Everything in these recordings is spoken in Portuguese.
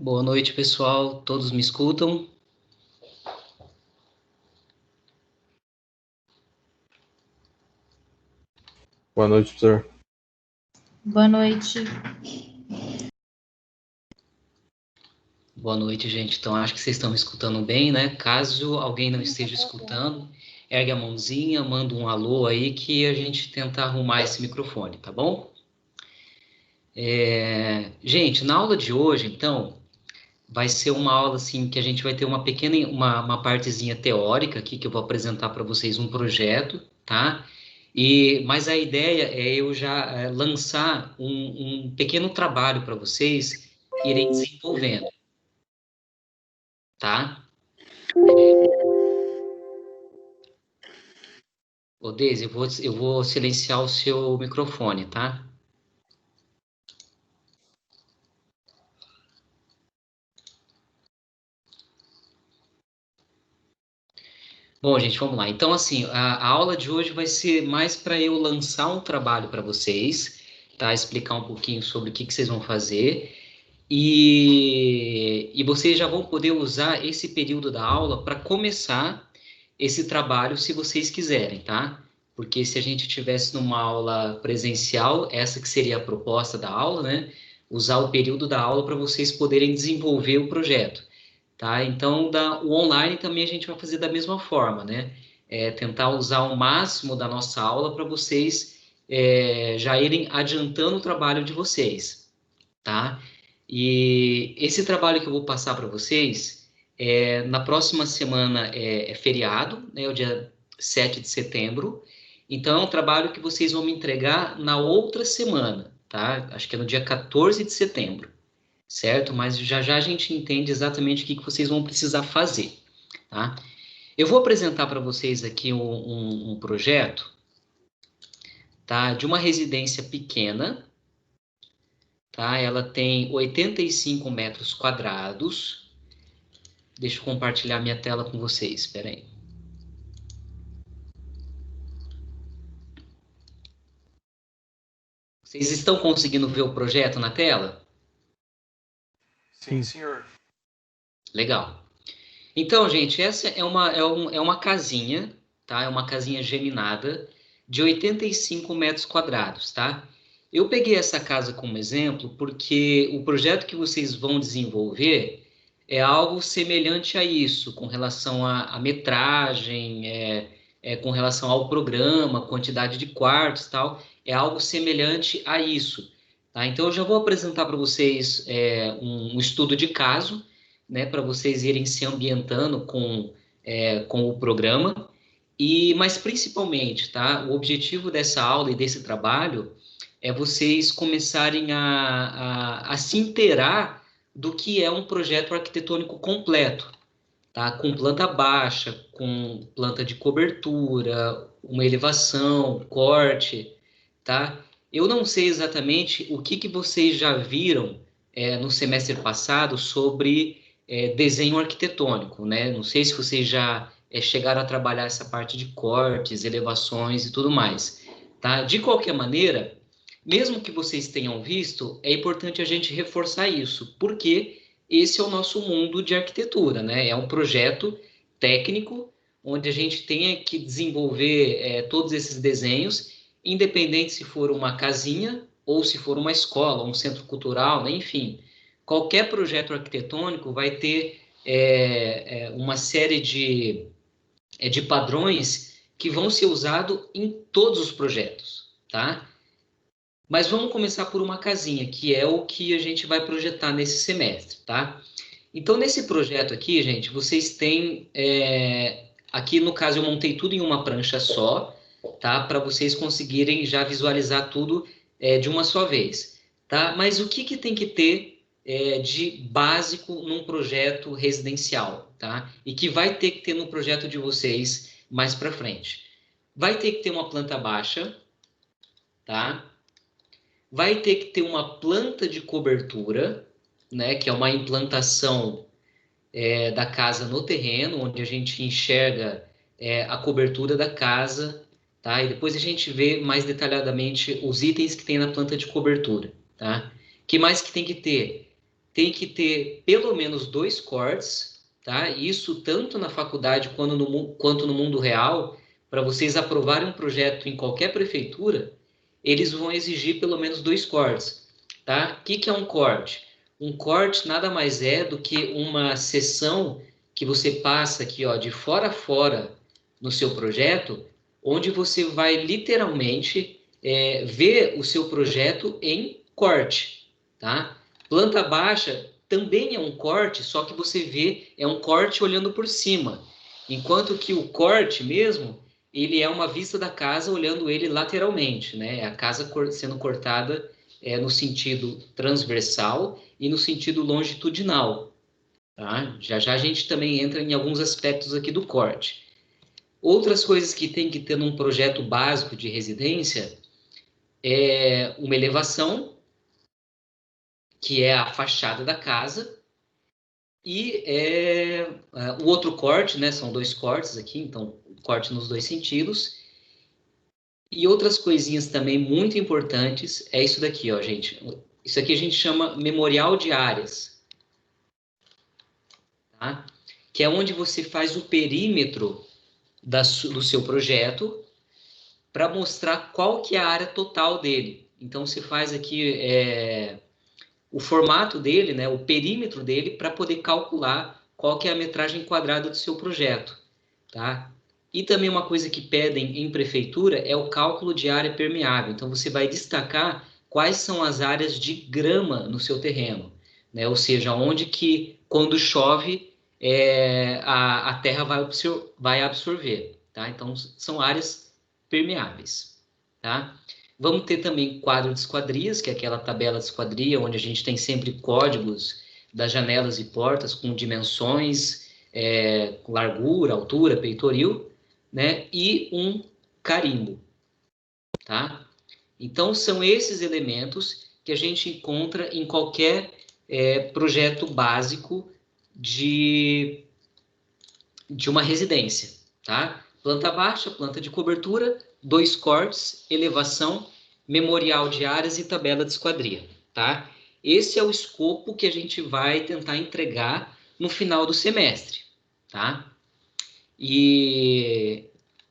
Boa noite, pessoal. Todos me escutam? Boa noite, professor. Boa noite. Boa noite, gente. Então, acho que vocês estão me escutando bem, né? Caso alguém não esteja escutando, ergue a mãozinha, manda um alô aí que a gente tenta arrumar esse microfone, tá bom? Gente, na aula de hoje, então, vai ser uma aula assim que a gente vai ter uma pequena, uma partezinha teórica aqui que eu vou apresentar para vocês um projeto, tá? Mas a ideia é eu já lançar um pequeno trabalho para vocês irem desenvolvendo, tá? Ô, Deise, eu vou silenciar o seu microfone, tá? Bom, gente, vamos lá. Então, assim, a aula de hoje vai ser mais para eu lançar um trabalho para vocês, tá? Explicar um pouquinho sobre o que vocês vão fazer. E vocês já vão poder usar esse período da aula para começar esse trabalho, se vocês quiserem, tá? Porque se a gente tivesse numa aula presencial, essa que seria a proposta da aula, né? Usar o período da aula para vocês poderem desenvolver o projeto, tá? Então, o online também a gente vai fazer da mesma forma, né? Tentar usar o máximo da nossa aula para vocês já irem adiantando o trabalho de vocês, tá? E esse trabalho que eu vou passar para vocês, na próxima semana é feriado, né, o dia 7 de setembro. Então, é um trabalho que vocês vão me entregar na outra semana, tá? Acho que é no dia 14 de setembro, certo? Mas já já a gente entende exatamente o que vocês vão precisar fazer, tá? Eu vou apresentar para vocês aqui um projeto, tá? De uma residência pequena, tá? Ela tem 85 metros quadrados. Deixa eu compartilhar minha tela com vocês, espera aí. Vocês estão conseguindo ver o projeto na tela? Sim, senhor. Legal. Então, gente, essa é uma casinha, tá? É uma casinha geminada de 85 metros quadrados, tá? Eu peguei essa casa como exemplo porque o projeto que vocês vão desenvolver é algo semelhante a isso, com relação à metragem, com relação ao programa, quantidade de quartos e tal, é algo semelhante a isso, tá? Então, eu já vou apresentar para vocês um estudo de caso, né, para vocês irem se ambientando com o programa, mas principalmente, tá? O objetivo dessa aula e desse trabalho é vocês começarem a se inteirar do que é um projeto arquitetônico completo, tá? Com planta baixa, com planta de cobertura, uma elevação, corte, tá? Eu não sei exatamente o que vocês já viram no semestre passado sobre desenho arquitetônico, né? Não sei se vocês já chegaram a trabalhar essa parte de cortes, elevações e tudo mais, tá? De qualquer maneira, mesmo que vocês tenham visto, é importante a gente reforçar isso, porque esse é o nosso mundo de arquitetura, né? É um projeto técnico onde a gente tem que desenvolver todos esses desenhos, independente se for uma casinha ou se for uma escola, um centro cultural, né? Enfim, qualquer projeto arquitetônico vai ter uma série de padrões que vão ser usados em todos os projetos, tá? Mas vamos começar por uma casinha, que é o que a gente vai projetar nesse semestre, tá? Então, nesse projeto aqui, gente, vocês têm... aqui, no caso, eu montei tudo em uma prancha só, tá? Para vocês conseguirem já visualizar tudo de uma só vez, tá? Mas o que tem que ter de básico num projeto residencial, tá? E que vai ter que ter no projeto de vocês mais para frente. Vai ter que ter uma planta baixa, tá? Vai ter que ter uma planta de cobertura, né, que é uma implantação da casa no terreno, onde a gente enxerga a cobertura da casa, tá? E depois a gente vê mais detalhadamente os itens que tem na planta de cobertura, tá? Que mais que tem que ter? tem que ter pelo menos 2 cortes, tá? Isso tanto na faculdade quanto no mundo real. Para vocês aprovarem um projeto em qualquer prefeitura, eles vão exigir pelo menos 2 cortes, tá? O que é um corte? Um corte nada mais é do que uma seção que você passa aqui, ó, de fora a fora no seu projeto, onde você vai literalmente ver o seu projeto em corte, tá? Planta baixa também é um corte, só que você vê, é um corte olhando por cima, enquanto que o corte mesmo, ele é uma vista da casa olhando ele lateralmente, né? A casa sendo cortada no sentido transversal e no sentido longitudinal, tá? Já já a gente também entra em alguns aspectos aqui do corte. Outras coisas que tem que ter num projeto básico de residência é uma elevação, que é a fachada da casa, e o outro corte, né? São 2 cortes aqui, então corte nos 2 sentidos. E outras coisinhas também muito importantes é isso daqui, ó, gente. Isso aqui a gente chama memorial de áreas, tá? Que é onde você faz o perímetro do seu projeto para mostrar qual que é a área total dele. Então, você faz aqui o formato dele, né, o perímetro dele, para poder calcular qual que é a metragem quadrada do seu projeto, tá? E também uma coisa que pedem em prefeitura é o cálculo de área permeável. Então, você vai destacar quais são as áreas de grama no seu terreno, né? Ou seja, onde que, quando chove, a terra vai absorver, tá? Então, são áreas permeáveis, tá? Vamos ter também quadro de esquadrias, que é aquela tabela de esquadria, onde a gente tem sempre códigos das janelas e portas com dimensões, largura, altura, peitoril, né? E um carimbo, tá? Então, são esses elementos que a gente encontra em qualquer projeto básico de uma residência, tá? Planta baixa, planta de cobertura, 2 cortes, elevação, memorial de áreas e tabela de esquadria, tá? Esse é o escopo que a gente vai tentar entregar no final do semestre, tá?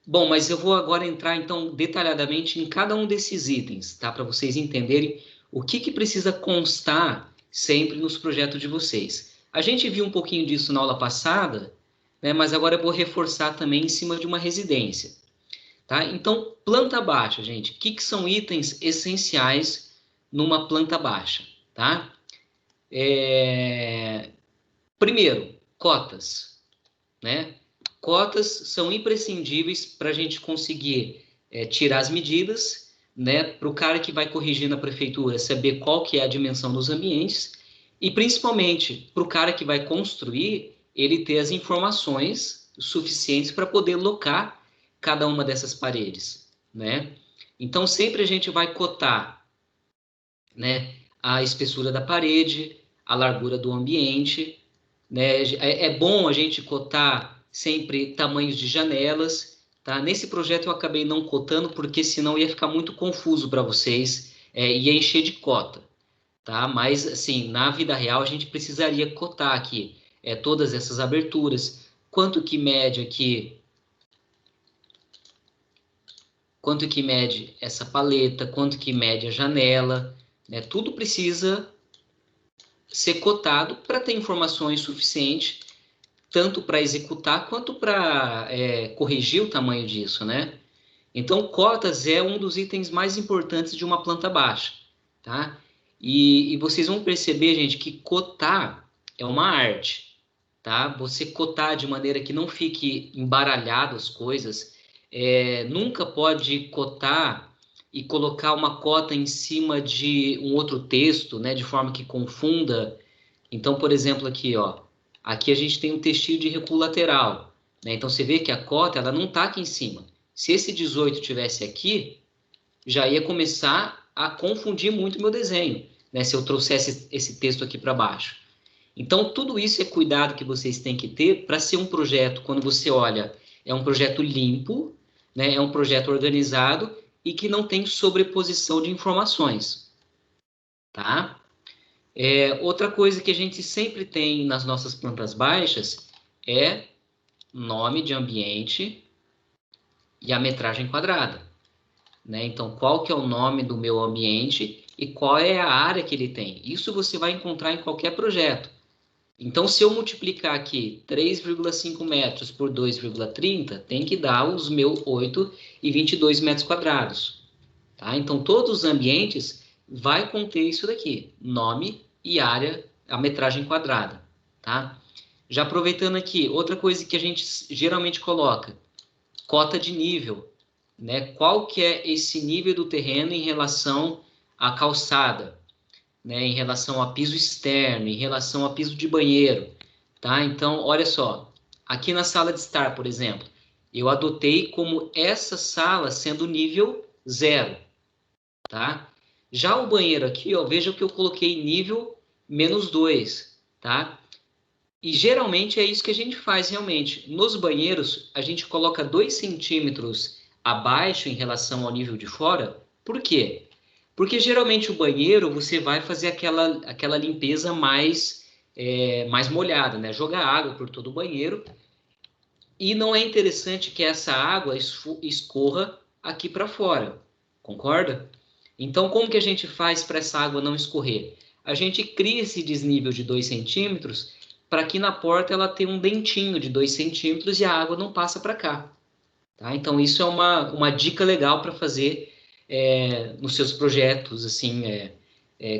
Bom, mas eu vou agora entrar, então, detalhadamente em cada um desses itens, tá? Para vocês entenderem o que precisa constar sempre nos projetos de vocês. A gente viu um pouquinho disso na aula passada, né? Mas agora eu vou reforçar também em cima de uma residência, tá? Então, planta baixa, gente. O que são itens essenciais numa planta baixa, tá? Primeiro, cotas, né? Cotas são imprescindíveis para a gente conseguir tirar as medidas, né? Para o cara que vai corrigir na prefeitura saber qual que é a dimensão dos ambientes e, principalmente, para o cara que vai construir, ele ter as informações suficientes para poder locar cada uma dessas paredes, né? Então, sempre a gente vai cotar, né, a espessura da parede, a largura do ambiente, né? É bom a gente cotar sempre tamanhos de janelas, tá? Nesse projeto eu acabei não cotando, porque senão ia ficar muito confuso para vocês, ia encher de cota, tá? Mas, assim, na vida real a gente precisaria cotar aqui todas essas aberturas, quanto que mede essa paleta, quanto que mede a janela, né? Tudo precisa ser cotado para ter informações suficientes, tanto para executar quanto para corrigir o tamanho disso, né? Então, cotas é um dos itens mais importantes de uma planta baixa, tá? E vocês vão perceber, gente, que cotar é uma arte, tá? Você cotar de maneira que não fique embaralhado as coisas, nunca pode cotar e colocar uma cota em cima de um outro texto, né? De forma que confunda. Então, por exemplo, aqui, ó, aqui a gente tem um textil de recuo lateral, né? Então, você vê que a cota, ela não está aqui em cima. Se esse 18 tivesse aqui, já ia começar a confundir muito o meu desenho, né? Se eu trouxesse esse texto aqui para baixo. Então, tudo isso é cuidado que vocês têm que ter para ser um projeto, quando você olha, é um projeto limpo, né? É um projeto organizado e que não tem sobreposição de informações, tá? Outra coisa que a gente sempre tem nas nossas plantas baixas é nome de ambiente e a metragem quadrada, né? Então, qual que é o nome do meu ambiente e qual é a área que ele tem. Isso você vai encontrar em qualquer projeto. Então, se eu multiplicar aqui 3,5 metros por 2,30, tem que dar os meus 8,22 metros quadrados. Tá? Então, todos os ambientes vai conter isso daqui, nome e área, a metragem quadrada. Tá? Já aproveitando aqui, outra coisa que a gente geralmente coloca, cota de nível. Né? Qual que é esse nível do terreno em relação à calçada? Né, em relação a piso externo, em relação a piso de banheiro, tá? Então, olha só, aqui na sala de estar, por exemplo, eu adotei como essa sala sendo nível 0, tá? Já o banheiro aqui, ó, veja que eu coloquei nível -2, tá? E geralmente é isso que a gente faz realmente. Nos banheiros, a gente coloca 2 centímetros abaixo em relação ao nível de fora. Por quê? Porque geralmente o banheiro você vai fazer aquela limpeza mais molhada, né? Jogar água por todo o banheiro. E não é interessante que essa água escorra aqui para fora. Concorda? Então, como que a gente faz para essa água não escorrer? A gente cria esse desnível de 2 centímetros para que na porta ela tenha um dentinho de 2 centímetros e a água não passa para cá. Tá? Então, isso é uma dica legal para fazer nos seus projetos, assim,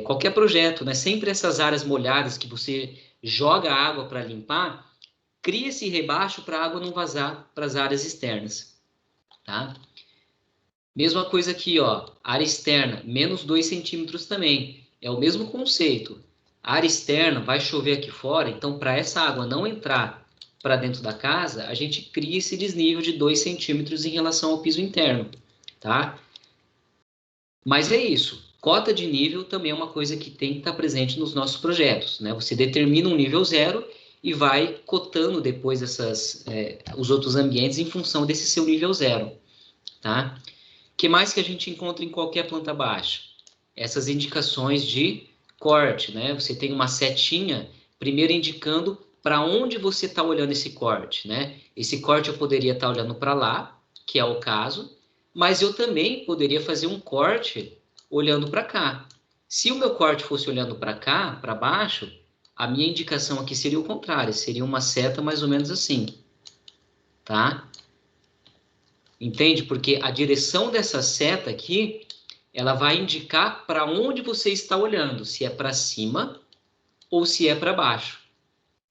qualquer projeto, né? Sempre essas áreas molhadas que você joga água para limpar, cria esse rebaixo para a água não vazar para as áreas externas, tá? Mesma coisa aqui, ó, área externa, -2 centímetros também, é o mesmo conceito. A área externa, vai chover aqui fora, então para essa água não entrar para dentro da casa, a gente cria esse desnível de 2 centímetros em relação ao piso interno, tá? Mas é isso. Cota de nível também é uma coisa que tem que estar presente nos nossos projetos, né? Você determina um nível 0 e vai cotando depois os outros ambientes em função desse seu nível 0, tá? O que mais que a gente encontra em qualquer planta baixa? Essas indicações de corte, né? Você tem uma setinha, primeiro indicando para onde você está olhando esse corte, né? Esse corte eu poderia estar olhando para lá, que é o caso, mas eu também poderia fazer um corte olhando para cá. Se o meu corte fosse olhando para cá, para baixo, a minha indicação aqui seria o contrário, seria uma seta mais ou menos assim, tá? Entende? Porque a direção dessa seta aqui, ela vai indicar para onde você está olhando, se é para cima ou se é para baixo,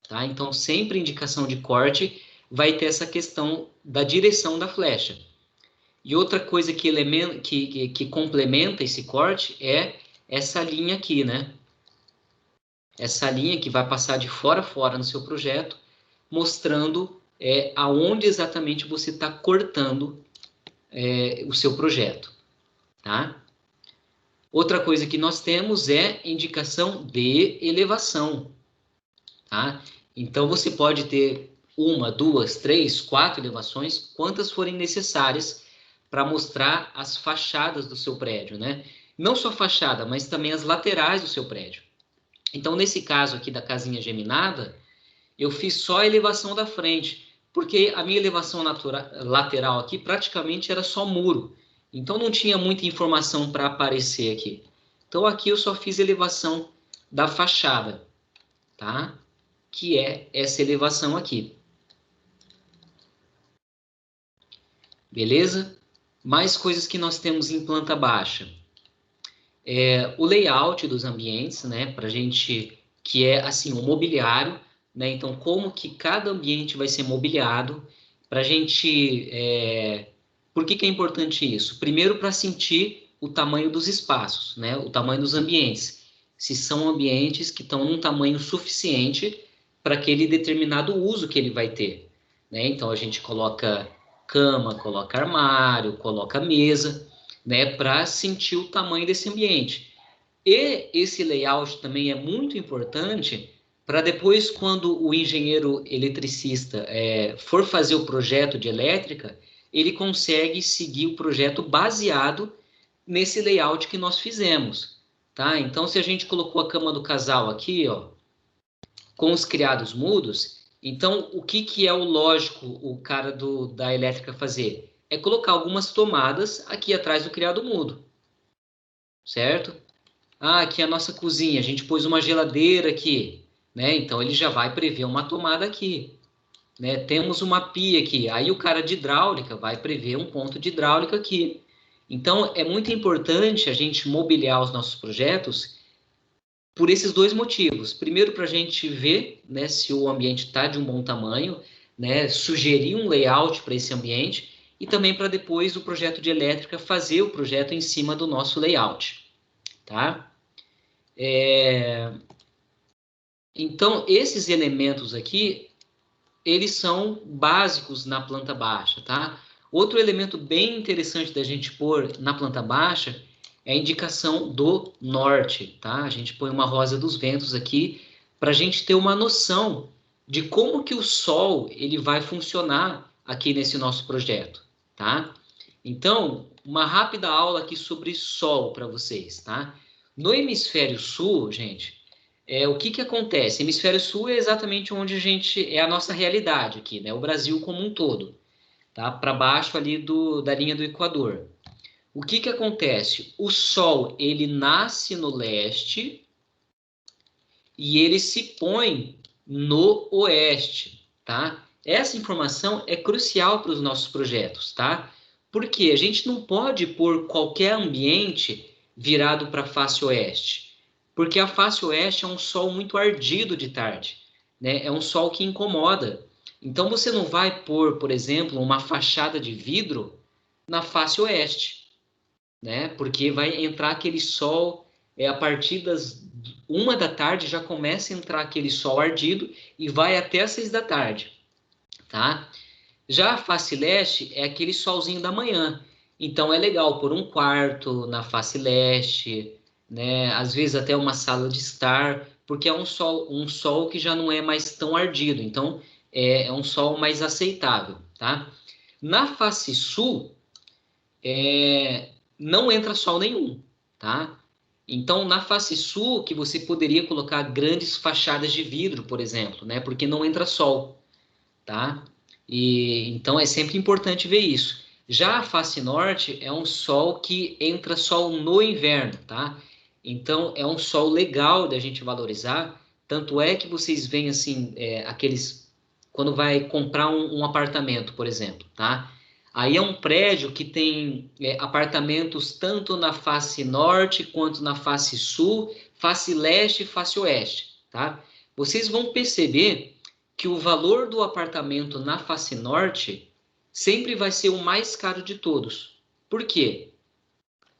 tá? Então, sempre indicação de corte vai ter essa questão da direção da flecha. E outra coisa que complementa esse corte é essa linha aqui, né? Essa linha que vai passar de fora a fora no seu projeto, mostrando aonde exatamente você está cortando o seu projeto, tá? Outra coisa que nós temos é indicação de elevação, tá? Então, você pode ter 1, 2, 3, 4 elevações, quantas forem necessárias para mostrar as fachadas do seu prédio, né? Não só a fachada, mas também as laterais do seu prédio. Então, nesse caso aqui da casinha geminada, eu fiz só a elevação da frente, porque a minha elevação lateral aqui praticamente era só muro. Então, não tinha muita informação para aparecer aqui. Então, aqui eu só fiz a elevação da fachada, tá? Que é essa elevação aqui. Beleza? Mais coisas que nós temos em planta baixa. O layout dos ambientes, né? Pra gente, que é assim, o mobiliário, né? Então, como que cada ambiente vai ser mobiliado, pra gente... Por que que é importante isso? Primeiro, para sentir o tamanho dos espaços, né? O tamanho dos ambientes. Se são ambientes que estão num tamanho suficiente para aquele determinado uso que ele vai ter, né? Então, a gente coloca cama, coloca armário, coloca mesa, né? Para sentir o tamanho desse ambiente. E esse layout também é muito importante para depois, quando o engenheiro eletricista for fazer o projeto de elétrica, ele consegue seguir o projeto baseado nesse layout que nós fizemos. tá? Então, se a gente colocou a cama do casal aqui, ó, com os criados mudos, então, o que é o lógico o cara da elétrica fazer? É colocar algumas tomadas aqui atrás do criado mudo, certo? Ah, aqui é a nossa cozinha, a gente pôs uma geladeira aqui, né? Então, ele já vai prever uma tomada aqui, né? Temos uma pia aqui, aí o cara de hidráulica vai prever um ponto de hidráulica aqui. Então, é muito importante a gente mobiliar os nossos projetos por esses dois motivos. Primeiro, para a gente ver, né, se o ambiente está de um bom tamanho, né, sugerir um layout para esse ambiente, e também para depois o projeto de elétrica fazer o projeto em cima do nosso layout. Tá? Então, esses elementos aqui, eles são básicos na planta baixa, tá? Outro elemento bem interessante da gente pôr na planta baixa é a indicação do norte, tá? A gente põe uma rosa dos ventos aqui para a gente ter uma noção de como que o sol ele vai funcionar aqui nesse nosso projeto, tá? Então, uma rápida aula aqui sobre sol para vocês, tá? No hemisfério sul, gente, o que acontece? Hemisfério sul é exatamente onde a gente é a nossa realidade aqui, né? O Brasil como um todo, tá? Para baixo ali da linha do Equador. O que acontece? O Sol ele nasce no leste e ele se põe no oeste, tá? Essa informação é crucial para os nossos projetos, tá? Porque a gente não pode pôr qualquer ambiente virado para a face oeste, porque a face oeste é um sol muito ardido de tarde, né? É um sol que incomoda. Então você não vai pôr, por exemplo, uma fachada de vidro na face oeste, né? Porque vai entrar aquele sol a partir das 1 da tarde já começa a entrar aquele sol ardido e vai até as 6 da tarde, tá? Já a face leste é aquele solzinho da manhã. Então é legal pôr um quarto na face leste, né? Às vezes até uma sala de estar, porque é um sol que já não é mais tão ardido. Então é um sol mais aceitável, tá? Na face sul não entra sol nenhum, tá? Então, na face sul, que você poderia colocar grandes fachadas de vidro, por exemplo, né? Porque não entra sol, tá? E então é sempre importante ver isso. Já a face norte é um sol que entra sol no inverno, tá? Então é um sol legal da gente valorizar. Tanto é que vocês veem assim, aqueles quando vai comprar um apartamento, por exemplo, tá? Aí é um prédio que tem apartamentos tanto na face norte quanto na face sul, face leste e face oeste, tá? Vocês vão perceber que o valor do apartamento na face norte sempre vai ser o mais caro de todos. Por quê?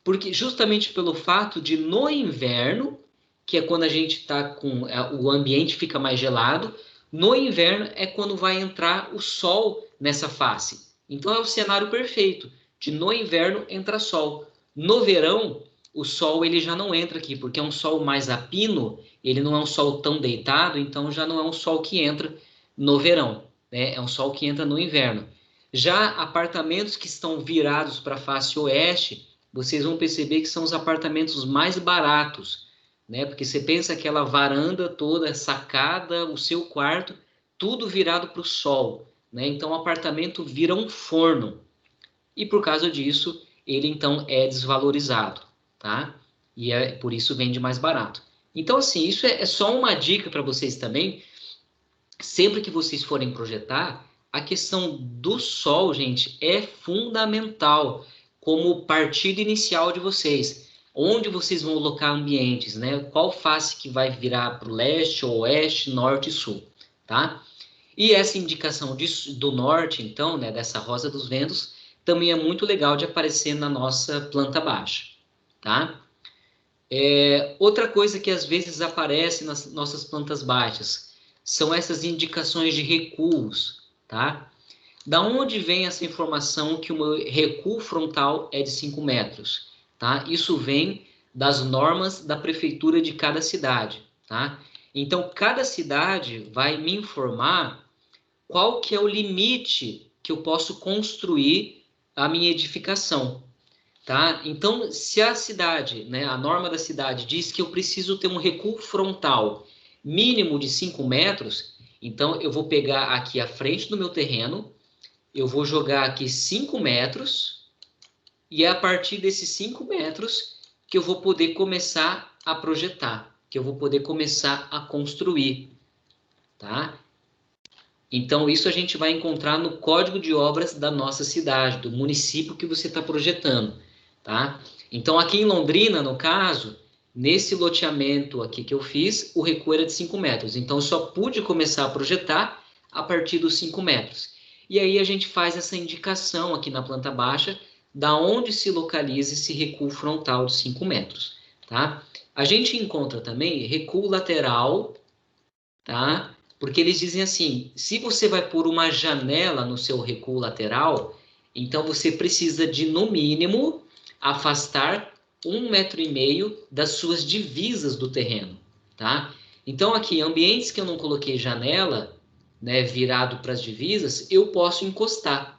Porque justamente pelo fato de no inverno, que é quando a gente está com o ambiente fica mais gelado, no inverno é quando vai entrar o sol nessa face. Então é o cenário perfeito, de no inverno entra sol. No verão, o sol ele já não entra aqui, porque é um sol mais a pino, ele não é um sol tão deitado, então já não é um sol que entra no verão, né? É um sol que entra no inverno. Já apartamentos que estão virados para a face oeste, vocês vão perceber que são os apartamentos mais baratos, né? Porque você pensa aquela varanda toda, sacada, o seu quarto, tudo virado para o sol, né? Então o apartamento vira um forno. E por causa disso, ele então é desvalorizado, tá? E por isso vende mais barato. Então, assim, isso é só uma dica para vocês também. Sempre que vocês forem projetar, a questão do sol, gente, é fundamental como partida inicial de vocês. Onde vocês vão alocar ambientes, né? Qual face que vai virar para o leste, oeste, norte e sul, tá? E essa indicação do norte, então, né, dessa rosa dos ventos, também é muito legal de aparecer na nossa planta baixa, tá? Outra coisa que às vezes aparece nas nossas plantas baixas são essas indicações de recuos, tá? Da onde vem essa informação que o meu recuo frontal é de 5 metros, tá? Isso vem das normas da prefeitura de cada cidade, tá? Então, cada cidade vai me informar qual que é o limite que eu posso construir a minha edificação, tá? Então, se a cidade, né, a norma da cidade diz que eu preciso ter um recuo frontal mínimo de 5 metros, então eu vou pegar aqui a frente do meu terreno, eu vou jogar aqui 5 metros, e é a partir desses 5 metros que eu vou poder começar a projetar, que eu vou poder começar a construir, tá? Então, isso a gente vai encontrar no código de obras da nossa cidade, do município que você está projetando, tá? Então, aqui em Londrina, no caso, nesse loteamento aqui que eu fiz, o recuo era de 5 metros. Então, eu só pude começar a projetar a partir dos 5 metros. E aí a gente faz essa indicação aqui na planta baixa, da onde se localiza esse recuo frontal de 5 metros, tá? A gente encontra também recuo lateral, tá? Porque eles dizem assim, se você vai pôr uma janela no seu recuo lateral, então você precisa de, no mínimo, afastar 1,5 metro das suas divisas do terreno, tá? Então aqui, ambientes que eu não coloquei janela, né, virado para as divisas, eu posso encostar.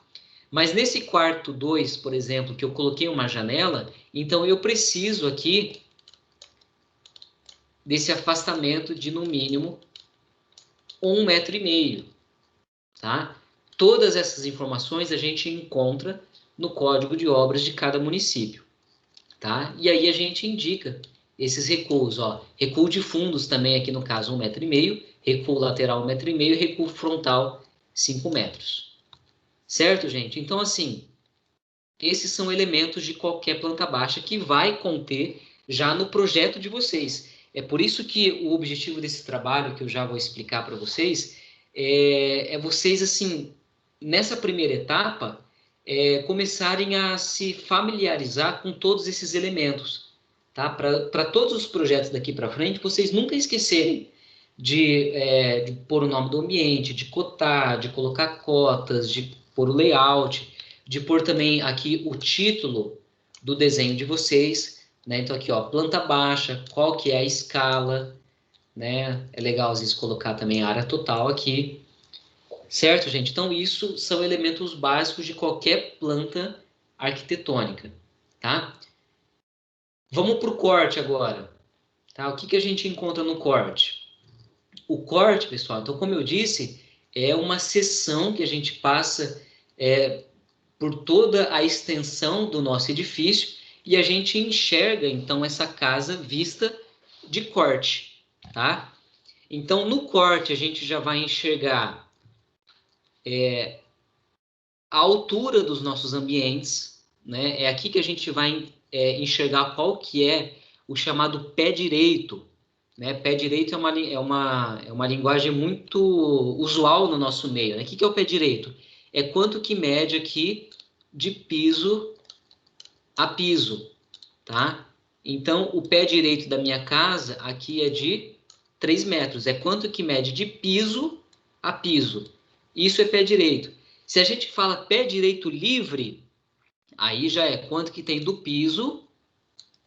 Mas nesse quarto 2, por exemplo, que eu coloquei uma janela, então eu preciso aqui desse afastamento de, no mínimo, 1,5 metro, tá? Todas essas informações a gente encontra no código de obras de cada município, tá? E aí a gente indica esses recuos, ó. Recuo de fundos também aqui no caso 1,5 metro, recuo lateral 1,5 metro e recuo frontal 5 metros. Certo, gente? Então, assim, esses são elementos de qualquer planta baixa que vai conter já no projeto de vocês. É por isso que o objetivo desse trabalho, que eu já vou explicar para vocês, é vocês, assim, nessa primeira etapa, começarem a se familiarizar com todos esses elementos, tá? Para todos os projetos daqui para frente, vocês nunca esquecerem de pôr o nome do ambiente, de cotar, de colocar cotas, de pôr o layout, de pôr também aqui o título do desenho de vocês, né? Então aqui, ó, planta baixa, qual que é a escala, né? É legal às vezes colocar também a área total aqui, certo, gente? Então isso são elementos básicos de qualquer planta arquitetônica, tá? Vamos para o corte agora, tá? O que a gente encontra no corte? O corte, pessoal, então como eu disse, é uma seção que a gente passa por toda a extensão do nosso edifício e a gente enxerga, então, essa casa vista de corte, tá? Então, no corte, a gente já vai enxergar a altura dos nossos ambientes, né? É aqui que a gente vai enxergar qual que é o chamado pé direito, né? Pé direito é uma linguagem muito usual no nosso meio, né? O que é o pé direito? É quanto que mede aqui de piso a piso, tá? Então, o pé direito da minha casa aqui é de 3 metros. É quanto que mede de piso a piso. Isso é pé direito. Se a gente fala pé direito livre, aí já é quanto que tem do piso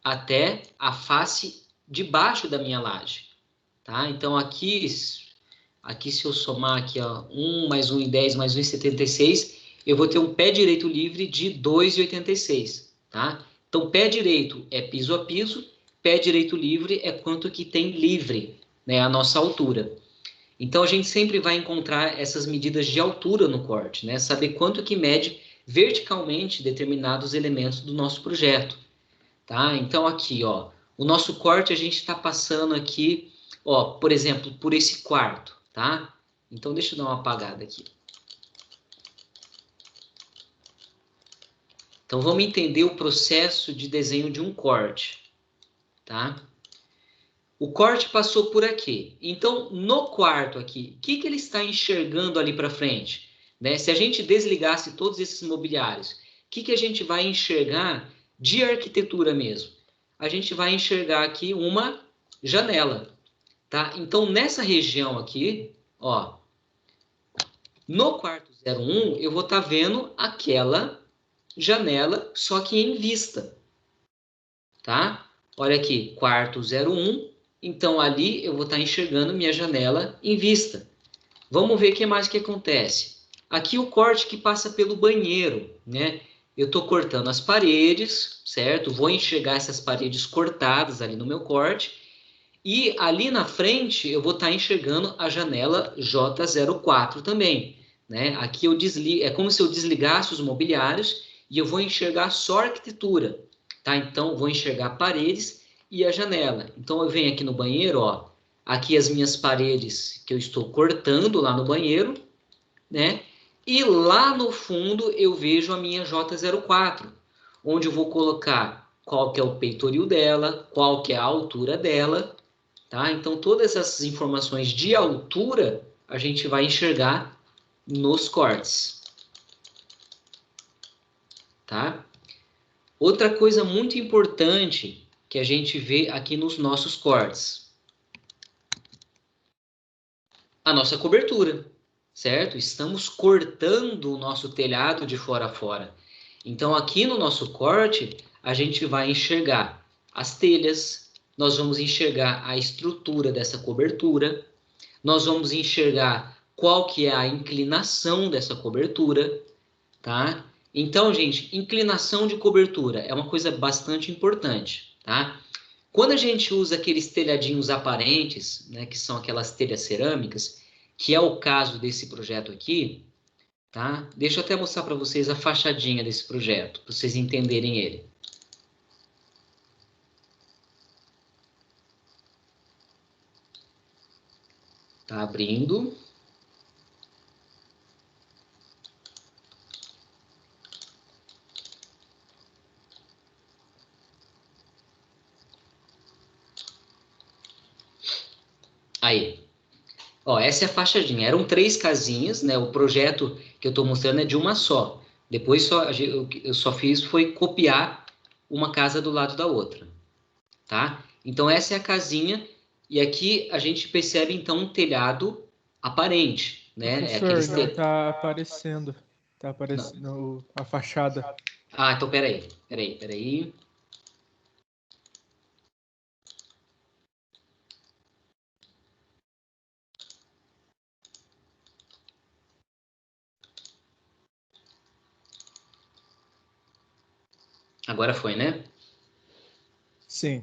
até a face de baixo da minha laje, tá? Então, aqui se eu somar aqui, ó, 1 mais 1 em 10 mais 1 em 76, eu vou ter um pé direito livre de 2,86, tá? Então, pé direito é piso a piso, pé direito livre é quanto que tem livre, né, a nossa altura. Então, a gente sempre vai encontrar essas medidas de altura no corte, né? Saber quanto que mede verticalmente determinados elementos do nosso projeto, tá? Então, aqui, ó, o nosso corte a gente está passando aqui, ó, por exemplo, por esse quarto, tá? Então, deixa eu dar uma apagada aqui. Então, vamos entender o processo de desenho de um corte, tá? O corte passou por aqui. Então, no quarto aqui, o que ele está enxergando ali para frente? Né? Se a gente desligasse todos esses mobiliários, o que a gente vai enxergar de arquitetura mesmo? A gente vai enxergar aqui uma janela, tá? Então, nessa região aqui, ó, no quarto 01, eu vou estar vendo aquela janela, só que em vista, tá? Olha aqui, quarto 01, então ali eu vou estar enxergando minha janela em vista. Vamos ver o que mais que acontece. Aqui o corte que passa pelo banheiro, né? eu estou cortando as paredes, certo? Vou enxergar essas paredes cortadas ali no meu corte. E ali na frente eu vou estar enxergando a janela J04 também, né? Aqui eu desligo, é como se eu desligasse os mobiliários e eu vou enxergar só a arquitetura, tá? Então eu vou enxergar paredes e a janela. Então eu venho aqui no banheiro, ó, aqui as minhas paredes que eu estou cortando lá no banheiro, né? E lá no fundo eu vejo a minha J04, onde eu vou colocar qual que é o peitoril dela, qual que é a altura dela, tá? Então todas essas informações de altura a gente vai enxergar nos cortes, tá? Outra coisa muito importante que a gente vê aqui nos nossos cortes, a nossa cobertura, certo? Estamos cortando o nosso telhado de fora a fora. Então, aqui no nosso corte, a gente vai enxergar as telhas, nós vamos enxergar a estrutura dessa cobertura, nós vamos enxergar qual que é a inclinação dessa cobertura, tá? Então, gente, inclinação de cobertura é uma coisa bastante importante, tá? Quando a gente usa aqueles telhadinhos aparentes, né, que são aquelas telhas cerâmicas, que é o caso desse projeto aqui, tá? Deixa eu até mostrar para vocês a fachadinha desse projeto, para vocês entenderem ele. Tá abrindo. Aí. Ó, essa é a fachadinha. Eram 3 casinhas, né? O projeto que eu estou mostrando é de uma só. Depois eu só fiz foi copiar uma casa do lado da outra, tá? Então essa é a casinha e aqui a gente percebe então um telhado aparente, né? É Professor, aqueles não está aparecendo. Está aparecendo a fachada. Ah, então peraí. Agora foi, né? Sim.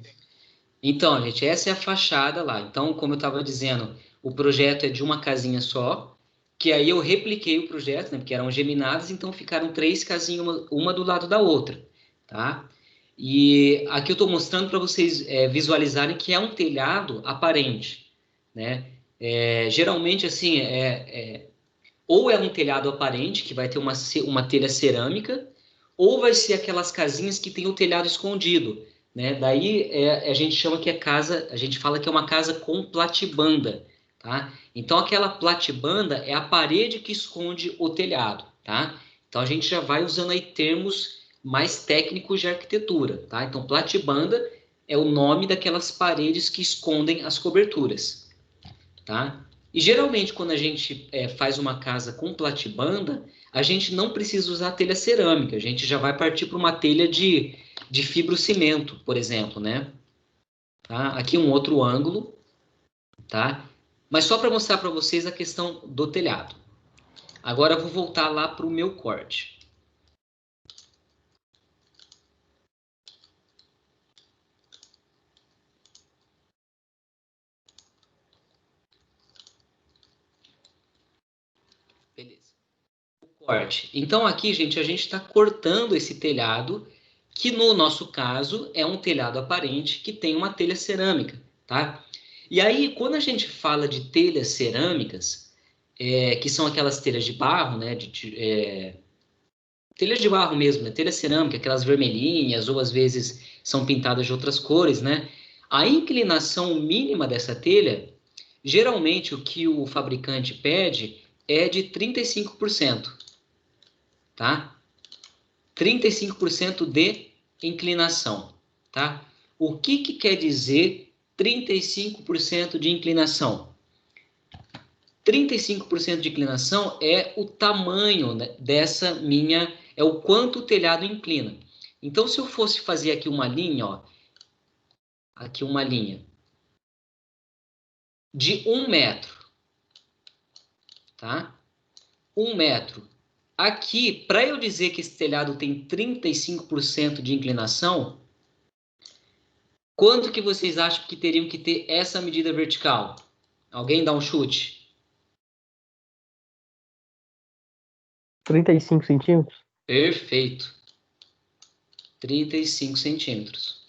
Então, gente, essa é a fachada lá. Então, como eu estava dizendo, o projeto é de uma casinha só, que aí eu repliquei o projeto, né? Porque eram geminadas, então ficaram 3 casinhas, uma do lado da outra, tá? E aqui eu estou mostrando para vocês visualizarem que é um telhado aparente, né? Geralmente, assim, ou é um telhado aparente, que vai ter uma telha cerâmica, ou vai ser aquelas casinhas que tem o telhado escondido, né? Daí a gente chama que é casa, a gente fala que é uma casa com platibanda, tá? Então aquela platibanda é a parede que esconde o telhado, tá? Então a gente já vai usando aí termos mais técnicos de arquitetura, tá? Então platibanda é o nome daquelas paredes que escondem as coberturas, tá? E geralmente quando a gente faz uma casa com platibanda, a gente não precisa usar telha cerâmica, a gente já vai partir para uma telha de fibrocimento, por exemplo, né? Tá? Aqui um outro ângulo, tá? Mas só para mostrar para vocês a questão do telhado. Agora eu vou voltar lá para o meu corte. Beleza. O corte. Então aqui, gente, a gente está cortando esse telhado, que no nosso caso é um telhado aparente que tem uma telha cerâmica, tá? E aí, quando a gente fala de telhas cerâmicas, que são aquelas telhas de barro, né? Telhas de barro mesmo, né? Telha cerâmica, aquelas vermelhinhas, ou às vezes são pintadas de outras cores, né? A inclinação mínima dessa telha, geralmente o que o fabricante pede é de 35%, tá? 35% de inclinação, tá? O que quer dizer 35% de inclinação? 35% de inclinação é o tamanho, né, é o quanto o telhado inclina. Então, se eu fosse fazer aqui uma linha, ó, aqui uma linha de 1 metro, tá? 1 metro aqui, para eu dizer que esse telhado tem 35% de inclinação, quanto que vocês acham que teriam que ter essa medida vertical? Alguém dá um chute? 35 centímetros? Perfeito. 35 centímetros.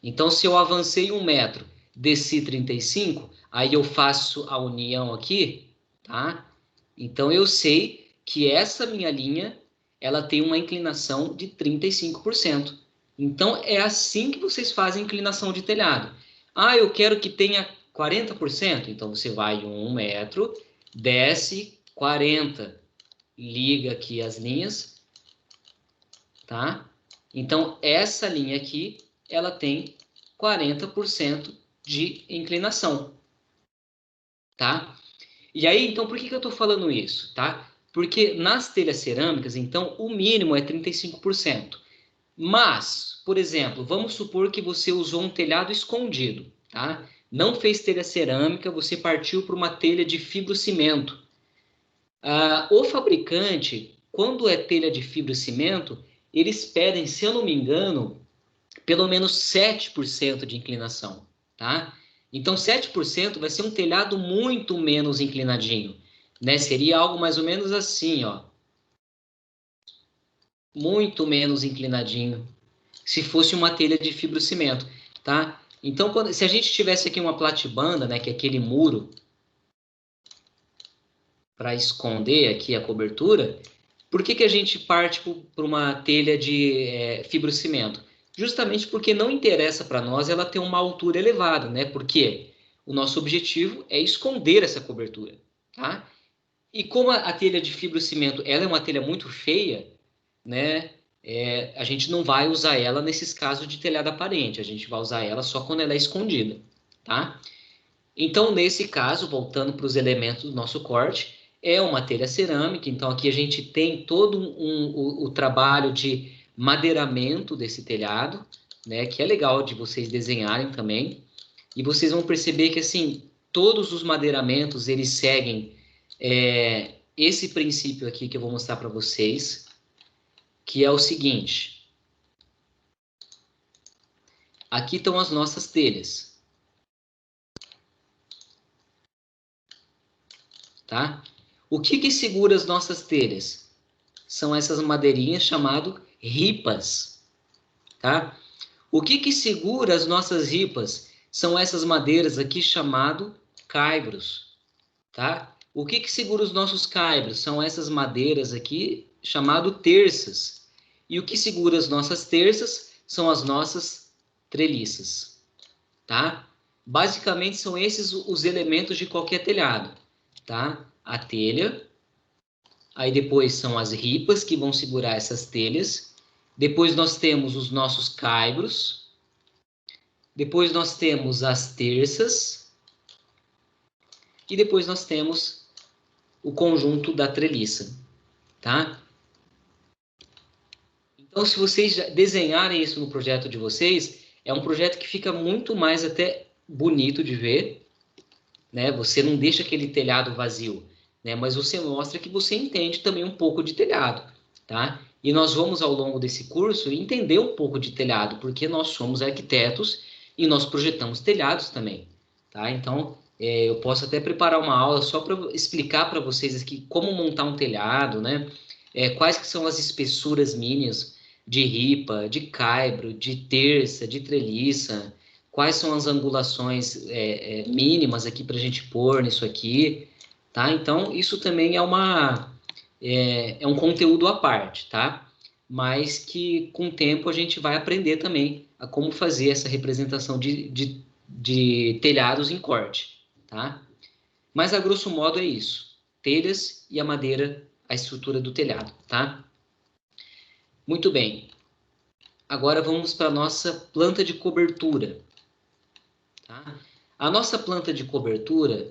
Então, se eu avancei 1 metro, desci 35, aí eu faço a união aqui, tá? Então, eu sei que essa minha linha, ela tem uma inclinação de 35%. Então, é assim que vocês fazem inclinação de telhado. Ah, eu quero que tenha 40%. Então, você vai 1 metro, desce 40. Liga aqui as linhas, tá? Então, essa linha aqui, ela tem 40% de inclinação, tá? E aí, então, por que eu estou falando isso, tá? Porque nas telhas cerâmicas, então, o mínimo é 35%. Mas, por exemplo, vamos supor que você usou um telhado escondido, tá? Não fez telha cerâmica, você partiu para uma telha de fibrocimento. O fabricante, quando é telha de fibrocimento, eles pedem, se eu não me engano, pelo menos 7% de inclinação, tá? Então, 7% vai ser um telhado muito menos inclinadinho, né? Seria algo mais ou menos assim, ó. Muito menos inclinadinho, se fosse uma telha de fibrocimento, tá? Então, se a gente tivesse aqui uma platibanda, né, que é aquele muro para esconder aqui a cobertura, por que a gente parte para uma telha de fibrocimento? Justamente porque não interessa para nós ela ter uma altura elevada, né? Porque o nosso objetivo é esconder essa cobertura, tá? E como a telha de fibrocimento ela é uma telha muito feia, né? A gente não vai usar ela nesses casos de telhado aparente, a gente vai usar ela só quando ela é escondida, tá? Então, nesse caso, voltando para os elementos do nosso corte, é uma telha cerâmica, então aqui a gente tem todo o trabalho de madeiramento desse telhado, né, que é legal de vocês desenharem também, e vocês vão perceber que, assim, todos os madeiramentos, eles seguem esse princípio aqui que eu vou mostrar para vocês, que é o seguinte. Aqui estão as nossas telhas. Tá? O que segura as nossas telhas? São essas madeirinhas chamadas ripas, tá? O que segura as nossas ripas? São essas madeiras aqui chamado caibros, tá? O que segura os nossos caibros? São essas madeiras aqui chamado terças. E o que segura as nossas terças são as nossas treliças, tá? Basicamente são esses os elementos de qualquer telhado, tá? A telha, aí depois são as ripas que vão segurar essas telhas, depois nós temos os nossos caibros, depois nós temos as terças, e depois nós temos o conjunto da treliça, tá? Então, se vocês desenharem isso no projeto de vocês, é um projeto que fica muito mais até bonito de ver, né? Você não deixa aquele telhado vazio, né? Mas você mostra que você entende também um pouco de telhado, tá? E nós vamos, ao longo desse curso, entender um pouco de telhado, porque nós somos arquitetos e nós projetamos telhados também, tá? Então, eu posso até preparar uma aula só para explicar para vocês aqui como montar um telhado, né? Quais que são as espessuras mínimas de ripa, de caibro, de terça, de treliça, quais são as angulações mínimas aqui para a gente pôr nisso aqui, tá? Então, isso também é um conteúdo à parte, tá? Mas que, com o tempo, a gente vai aprender também a como fazer essa representação de telhados em corte, tá? Mas, a grosso modo, é isso. Telhas e a madeira, a estrutura do telhado, tá? Muito bem. Agora vamos para a nossa planta de cobertura. Tá? A nossa planta de cobertura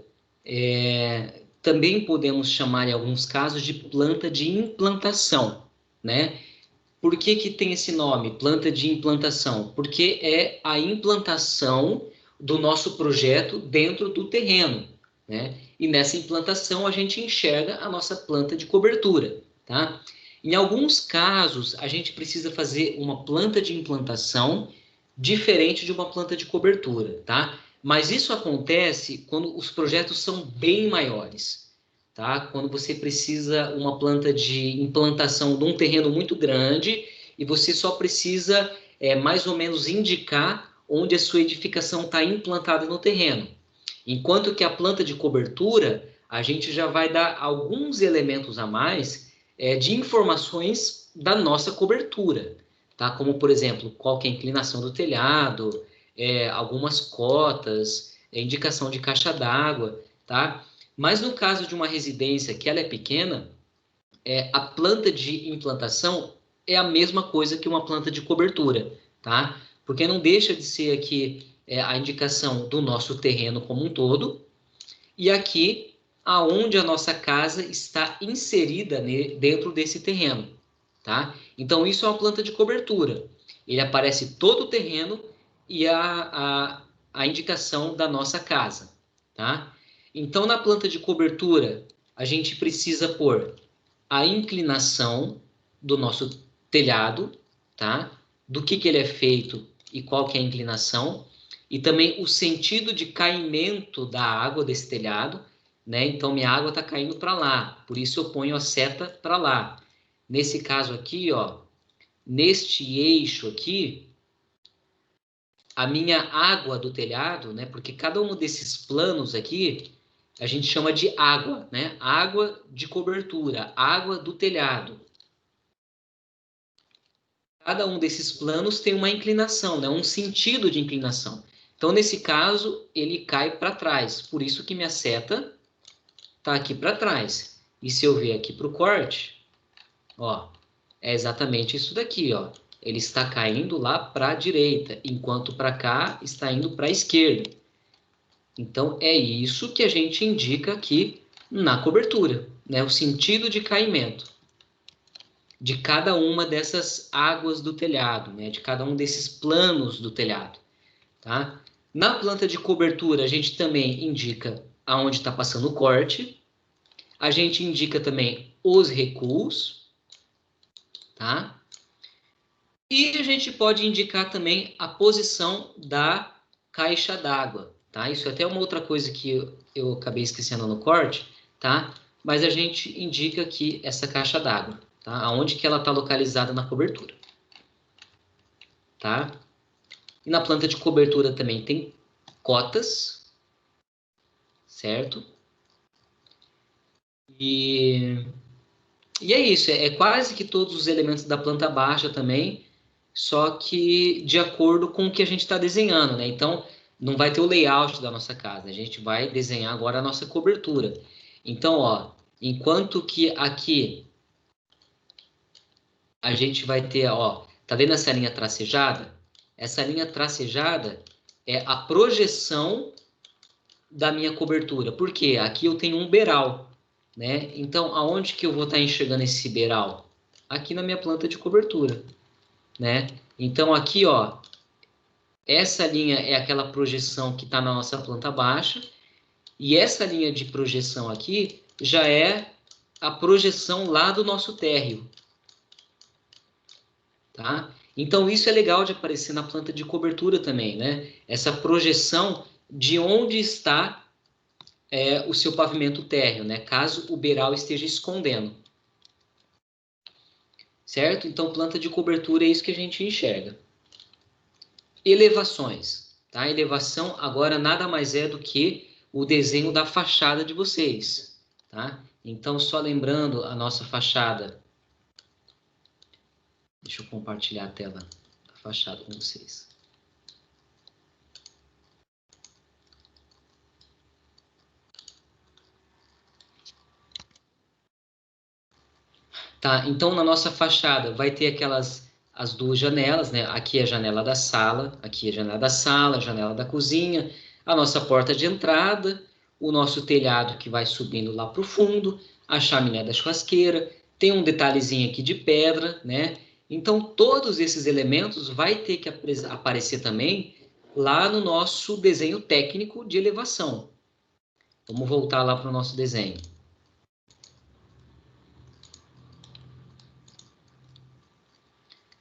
também podemos chamar, em alguns casos, de planta de implantação, né? Por que tem esse nome, planta de implantação? Porque é a implantação do nosso projeto dentro do terreno, né? E nessa implantação a gente enxerga a nossa planta de cobertura, tá? Em alguns casos, a gente precisa fazer uma planta de implantação diferente de uma planta de cobertura, tá? Mas isso acontece quando os projetos são bem maiores, tá? Quando você precisa uma planta de implantação de um terreno muito grande e você só precisa mais ou menos indicar onde a sua edificação está implantada no terreno. Enquanto que a planta de cobertura, a gente já vai dar alguns elementos a mais de informações da nossa cobertura, tá? Como, por exemplo, qual que é a inclinação do telhado, algumas cotas, indicação de caixa d'água, tá? Mas no caso de uma residência que ela é pequena, a planta de implantação é a mesma coisa que uma planta de cobertura, tá? Porque não deixa de ser aqui a indicação do nosso terreno como um todo, e aqui aonde a nossa casa está inserida dentro desse terreno, tá? Então, isso é uma planta de cobertura. Ele aparece todo o terreno e a indicação da nossa casa, tá? Então, na planta de cobertura, a gente precisa pôr a inclinação do nosso telhado, tá? Do que ele é feito e qual que é a inclinação, e também o sentido de caimento da água desse telhado, né? Então, minha água está caindo para lá, por isso eu ponho a seta para lá. Nesse caso aqui, ó, neste eixo aqui, a minha água do telhado, né? Porque cada um desses planos aqui, a gente chama de água, né? Água de cobertura, água do telhado. Cada um desses planos tem uma inclinação, né? Um sentido de inclinação. Então, nesse caso, ele cai para trás. Por isso que minha seta está aqui para trás. E se eu ver aqui para o corte, ó, é exatamente isso daqui, ó. Ele está caindo lá para a direita, enquanto para cá está indo para a esquerda. Então, é isso que a gente indica aqui na cobertura, né? O sentido de caimento de cada uma dessas águas do telhado, né? De cada um desses planos do telhado, tá? Na planta de cobertura, a gente também indica aonde está passando o corte, a gente indica também os recuos, tá? E a gente pode indicar também a posição da caixa d'água, tá? Isso é até uma outra coisa que eu acabei esquecendo no corte, tá? Mas a gente indica aqui essa caixa d'água, tá? Aonde que ela está localizada na cobertura, tá? E na planta de cobertura também tem cotas, certo? E é isso, é quase que todos os elementos da planta baixa também, só que de acordo com o que a gente está desenhando, né? Então, não vai ter o layout da nossa casa, a gente vai desenhar agora a nossa cobertura. Então, ó, enquanto que aqui a gente vai ter, ó, tá vendo essa linha tracejada? Essa linha tracejada é a projeção da minha cobertura. Por quê? Aqui eu tenho um beiral, né? Então, aonde que eu vou estar enxergando esse beiral? Aqui na minha planta de cobertura, né? Então, aqui, ó, essa linha é aquela projeção que está na nossa planta baixa, e essa linha de projeção aqui já é a projeção lá do nosso térreo, tá? Então, isso é legal de aparecer na planta de cobertura também, né? Essa projeção de onde está o seu pavimento térreo, né? Caso o beiral esteja escondendo. Certo? Então, planta de cobertura é isso que a gente enxerga. Elevações, tá? Elevação agora nada mais é do que o desenho da fachada de vocês, tá? Então, só lembrando a nossa fachada. Deixa eu compartilhar a tela da fachada com vocês. Tá, então na nossa fachada vai ter as duas janelas, né? Aqui é a janela da sala, aqui é a janela da sala, a janela da cozinha, a nossa porta de entrada, o nosso telhado que vai subindo lá para o fundo, a chaminé da churrasqueira, tem um detalhezinho aqui de pedra, né? Então todos esses elementos vai ter que aparecer também lá no nosso desenho técnico de elevação. Vamos voltar lá para o nosso desenho.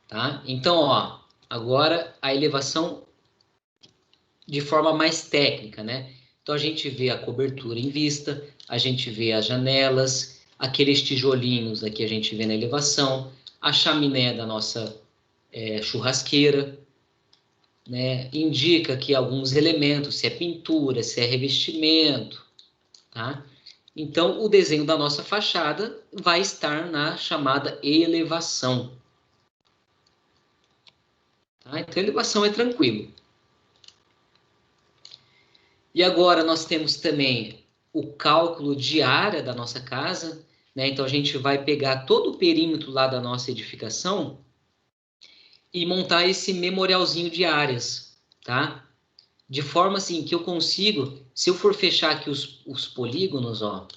tá? Então, ó, agora a elevação de forma mais técnica, né? Então, a gente vê a cobertura em vista, a gente vê as janelas, aqueles tijolinhos aqui a gente vê na elevação, a chaminé da nossa churrasqueira, né? Indica aqui alguns elementos, se é pintura, se é revestimento, tá? Então, o desenho da nossa fachada vai estar na chamada elevação. Tá? Então, a elevação é tranquilo. E agora nós temos também o cálculo de área da nossa casa, né? Então, a gente vai pegar todo o perímetro lá da nossa edificação e montar esse memorialzinho de áreas, tá? De forma assim que eu consigo, se eu for fechar aqui os polígonos, ó,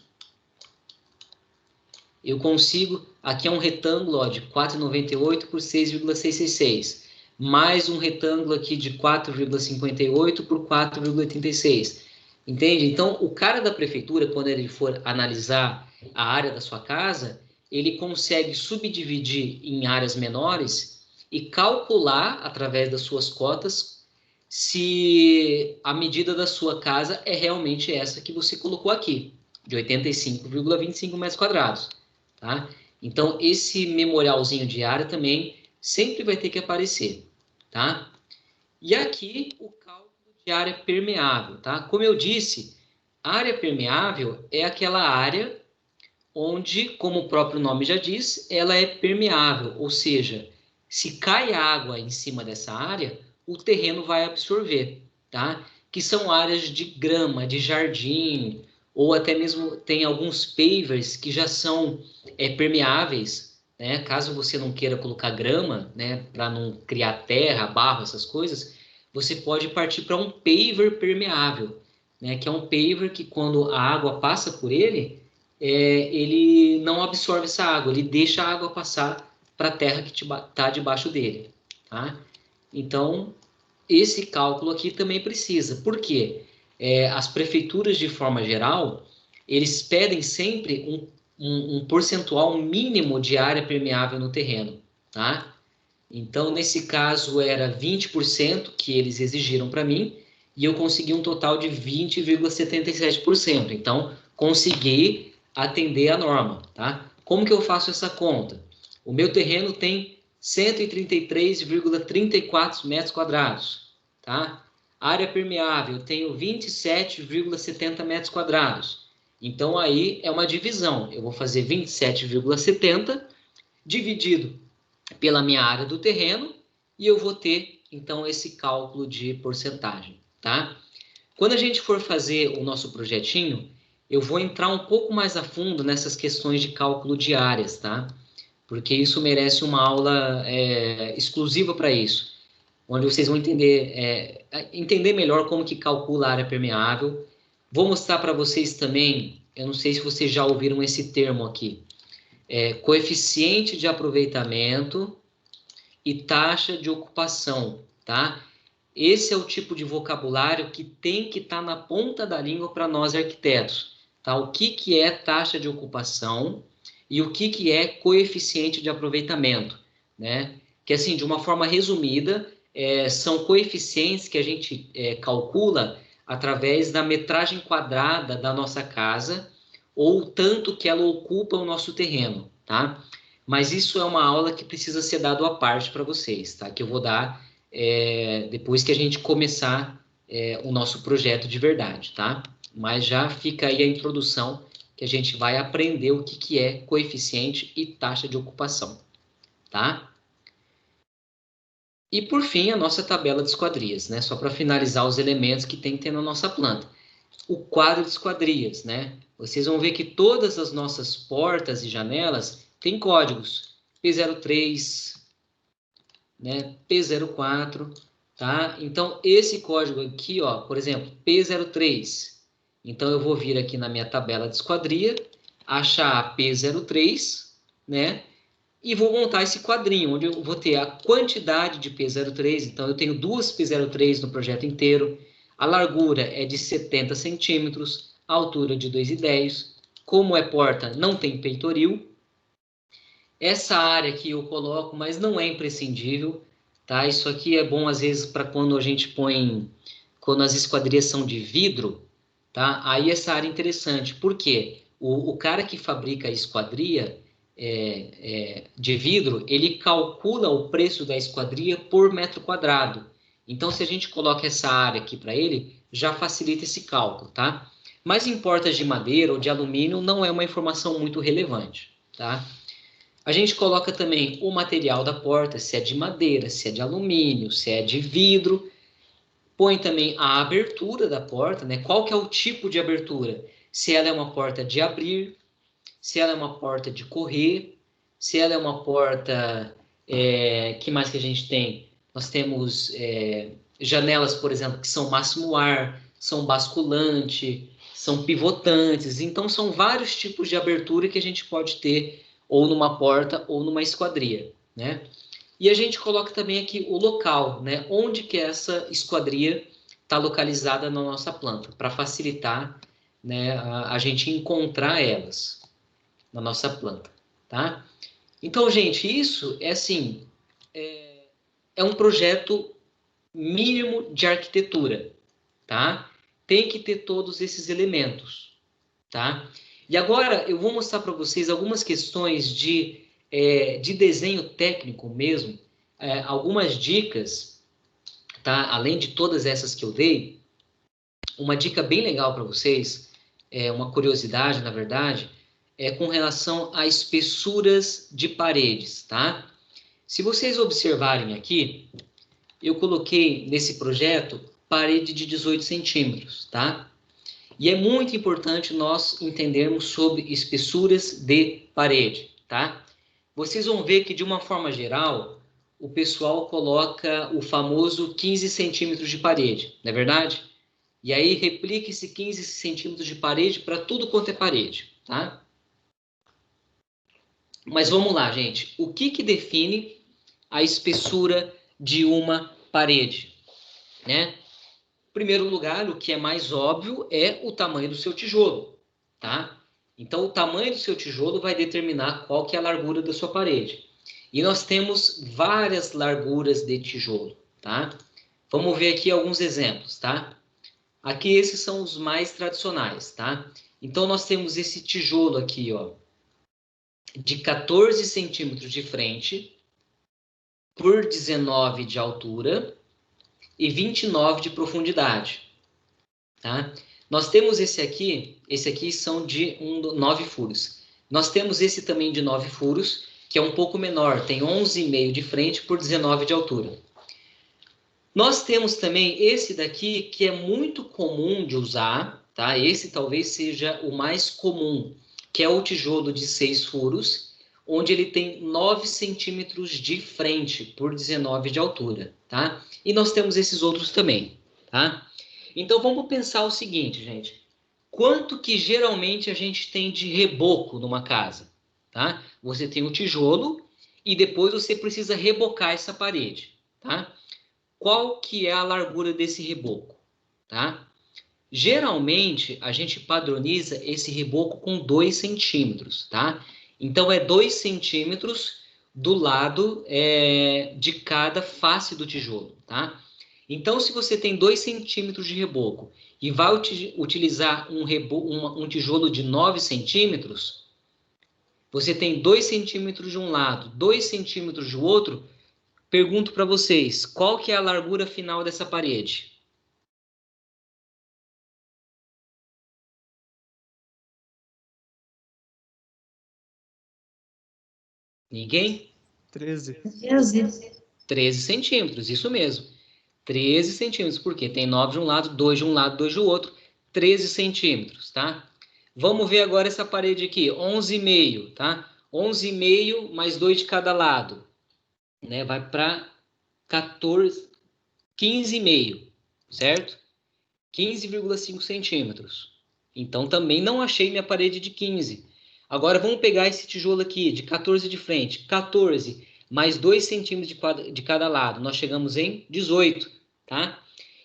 eu consigo, aqui é um retângulo ó, de 4,98 por 6,666, mais um retângulo aqui de 4,58 por 4,86. Entende? Então, o cara da prefeitura, quando ele for analisar a área da sua casa, ele consegue subdividir em áreas menores e calcular, através das suas cotas, se a medida da sua casa é realmente essa que você colocou aqui, de 85,25 metros quadrados. Tá? Então, esse memorialzinho de área também sempre vai ter que aparecer. Tá? E aqui, o cálculo de área permeável. Tá? Como eu disse, área permeável é aquela área onde, como o próprio nome já diz, ela é permeável. Ou seja, se cai água em cima dessa área, o terreno vai absorver. Tá? Que são áreas de grama, de jardim, ou até mesmo tem alguns pavers que já são permeáveis, né? Caso você não queira colocar grama, né, para não criar terra, barro, essas coisas, você pode partir para um paver permeável, né? Que é um paver que quando a água passa por ele, ele não absorve essa água, ele deixa a água passar para a terra que está debaixo dele, tá? Então, esse cálculo aqui também precisa. Por quê? As prefeituras, de forma geral, eles pedem sempre um percentual mínimo de área permeável no terreno, tá? Então, nesse caso, era 20% que eles exigiram para mim, e eu consegui um total de 20,77%. Então, consegui atender a norma, tá? Como que eu faço essa conta? O meu terreno tem 133,34 metros quadrados, tá? Área permeável, eu tenho 27,70 metros quadrados. Então, aí é uma divisão. Eu vou fazer 27,70 dividido pela minha área do terreno e eu vou ter, então, esse cálculo de porcentagem, tá? Quando a gente for fazer o nosso projetinho, eu vou entrar um pouco mais a fundo nessas questões de cálculo de áreas, tá? Porque isso merece uma aula exclusiva para isso, onde vocês vão entender melhor como que calcula a área permeável. Vou mostrar para vocês também, eu não sei se vocês já ouviram esse termo aqui, coeficiente de aproveitamento e taxa de ocupação, tá? Esse é o tipo de vocabulário que tem que estar na ponta da língua para nós arquitetos, tá? O que é taxa de ocupação e o que é coeficiente de aproveitamento, né? Que, assim, de uma forma resumida, são coeficientes que a gente calcula através da metragem quadrada da nossa casa ou tanto que ela ocupa o nosso terreno, tá? Mas isso é uma aula que precisa ser dado à parte para vocês, tá? Que eu vou dar depois que a gente começar o nosso projeto de verdade, tá? Mas já fica aí a introdução que a gente vai aprender o que é coeficiente e taxa de ocupação, tá? E, por fim, a nossa tabela de esquadrias, né? Só para finalizar os elementos que tem que ter na nossa planta. O quadro de esquadrias, né? Vocês vão ver que todas as nossas portas e janelas têm códigos. P03, né? P04, tá? Então, esse código aqui, ó, por exemplo, P03. Então, eu vou vir aqui na minha tabela de esquadria, achar a P03, né? E vou montar esse quadrinho, onde eu vou ter a quantidade de P03. Então, eu tenho duas P03 no projeto inteiro. A largura é de 70 centímetros, a altura de 2,10. Como é porta, não tem peitoril. Essa área aqui eu coloco, mas não é imprescindível, tá? Isso aqui é bom, às vezes, para quando a gente põe... Quando as esquadrias são de vidro, tá? Aí essa área é interessante. Por quê? O cara que fabrica a esquadria de vidro, ele calcula o preço da esquadria por metro quadrado. Então, se a gente coloca essa área aqui para ele, já facilita esse cálculo, tá? Mas em portas de madeira ou de alumínio não é uma informação muito relevante, tá? A gente coloca também o material da porta, se é de madeira, se é de alumínio, se é de vidro. Põe também a abertura da porta, né? Qual que é o tipo de abertura? Se ela é uma porta de abrir, se ela é uma porta de correr, se ela é uma porta... que mais que a gente tem? Nós temos janelas, por exemplo, que são máximo ar, são basculante, são pivotantes. Então, são vários tipos de abertura que a gente pode ter ou numa porta ou numa esquadria, né? E a gente coloca também aqui o local, né? Onde que essa esquadria está localizada na nossa planta, para facilitar, né, a gente encontrar elas na nossa planta, tá? Então, gente, isso é assim, é um projeto mínimo de arquitetura, tá? Tem que ter todos esses elementos, tá? E agora eu vou mostrar para vocês algumas questões de desenho técnico mesmo, algumas dicas, tá? Além de todas essas que eu dei, uma dica bem legal para vocês, uma curiosidade, na verdade, é com relação a espessuras de paredes, tá? Se vocês observarem aqui, eu coloquei nesse projeto parede de 18 centímetros, tá? E é muito importante nós entendermos sobre espessuras de parede, tá? Vocês vão ver que, de uma forma geral, o pessoal coloca o famoso 15 centímetros de parede, não é verdade? E aí replica esse 15 centímetros de parede para tudo quanto é parede, tá? Mas vamos lá, gente. O que define a espessura de uma parede, né? Em primeiro lugar, o que é mais óbvio é o tamanho do seu tijolo, tá? Então, o tamanho do seu tijolo vai determinar qual que é a largura da sua parede. E nós temos várias larguras de tijolo, tá? Vamos ver aqui alguns exemplos, tá? Aqui esses são os mais tradicionais, tá? Então, nós temos esse tijolo aqui, ó, de 14 centímetros de frente por 19 de altura e 29 de profundidade, tá? Nós temos esse aqui são de 9 furos. Nós temos esse também de 9 furos, que é um pouco menor, tem 11,5 de frente por 19 de altura. Nós temos também esse daqui, que é muito comum de usar, tá? Esse talvez seja o mais comum, que é o tijolo de 6 furos, onde ele tem 9 centímetros de frente por 19 de altura, tá? E nós temos esses outros também, tá? Então, vamos pensar o seguinte, gente. Quanto que geralmente a gente tem de reboco numa casa, tá? Você tem o tijolo e depois você precisa rebocar essa parede, tá? Qual que é a largura desse reboco, tá? Geralmente, a gente padroniza esse reboco com 2 centímetros, tá? Então, é 2 centímetros do lado de cada face do tijolo, tá? Então, se você tem 2 centímetros de reboco e vai utilizar um tijolo de 9 centímetros, você tem 2 centímetros de um lado, 2 centímetros do outro. Pergunto para vocês, qual que é a largura final dessa parede? Ninguém? 13. 13 centímetros, isso mesmo. 13 centímetros, porque tem 9 de um lado, 2 de um lado, 2 do outro. 13 centímetros, tá? Vamos ver agora essa parede aqui, 11,5, tá? 11,5 mais 2 de cada lado, né? Vai para 15,5, certo? 15,5 centímetros. Então, também não achei minha parede de 15. Agora, vamos pegar esse tijolo aqui, de 14 de frente. 14 mais 2 centímetros de cada lado. Nós chegamos em 18, tá?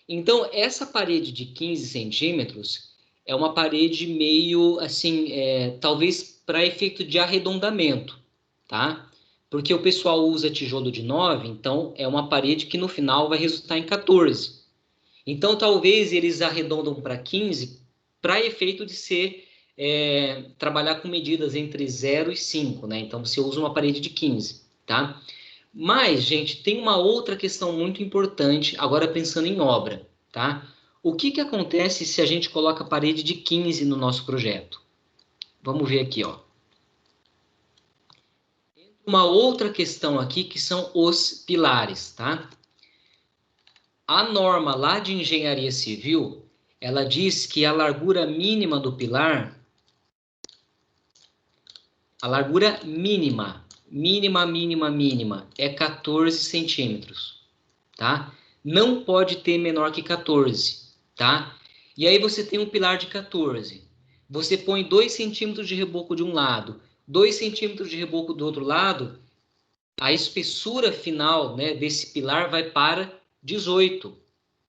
Então, essa parede de 15 centímetros é uma parede meio, assim, talvez para efeito de arredondamento, tá? Porque o pessoal usa tijolo de 9, então é uma parede que no final vai resultar em 14. Então, talvez eles arredondam para 15 para efeito de ser trabalhar com medidas entre 0 e 5, né? Então, você usa uma parede de 15, tá? Mas, gente, tem uma outra questão muito importante, agora pensando em obra, tá? O que acontece se a gente coloca a parede de 15 no nosso projeto? Vamos ver aqui, ó. Uma outra questão aqui que são os pilares, tá? A norma lá de engenharia civil, ela diz que a largura mínima do pilar, a largura mínima, é 14 centímetros, tá? Não pode ter menor que 14, tá? E aí você tem um pilar de 14. Você põe 2 centímetros de reboco de um lado, 2 centímetros de reboco do outro lado, a espessura final, né, desse pilar vai para 18,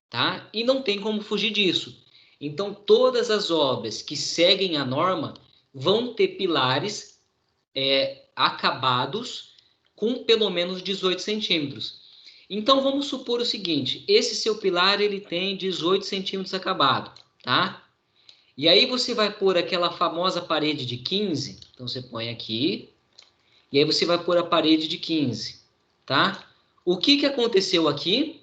tá? E não tem como fugir disso. Então, todas as obras que seguem a norma vão ter pilares acabados com pelo menos 18 centímetros. Então, vamos supor o seguinte, esse seu pilar ele tem 18 centímetros acabado, tá? E aí você vai pôr aquela famosa parede de 15, então você põe aqui, e aí você vai pôr a parede de 15, tá? O que aconteceu aqui?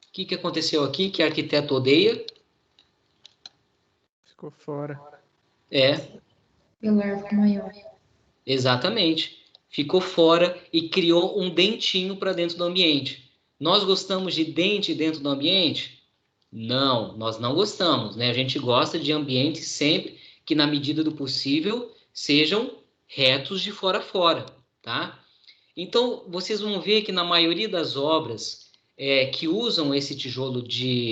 O que aconteceu aqui que a arquiteto odeia? Ficou fora. Pilar ficou maior. Exatamente. Ficou fora e criou um dentinho para dentro do ambiente. Nós gostamos de dente dentro do ambiente? Não, nós não gostamos, né? A gente gosta de ambientes sempre que, na medida do possível, sejam retos de fora a fora, tá? Então, vocês vão ver que na maioria das obras que usam esse tijolo de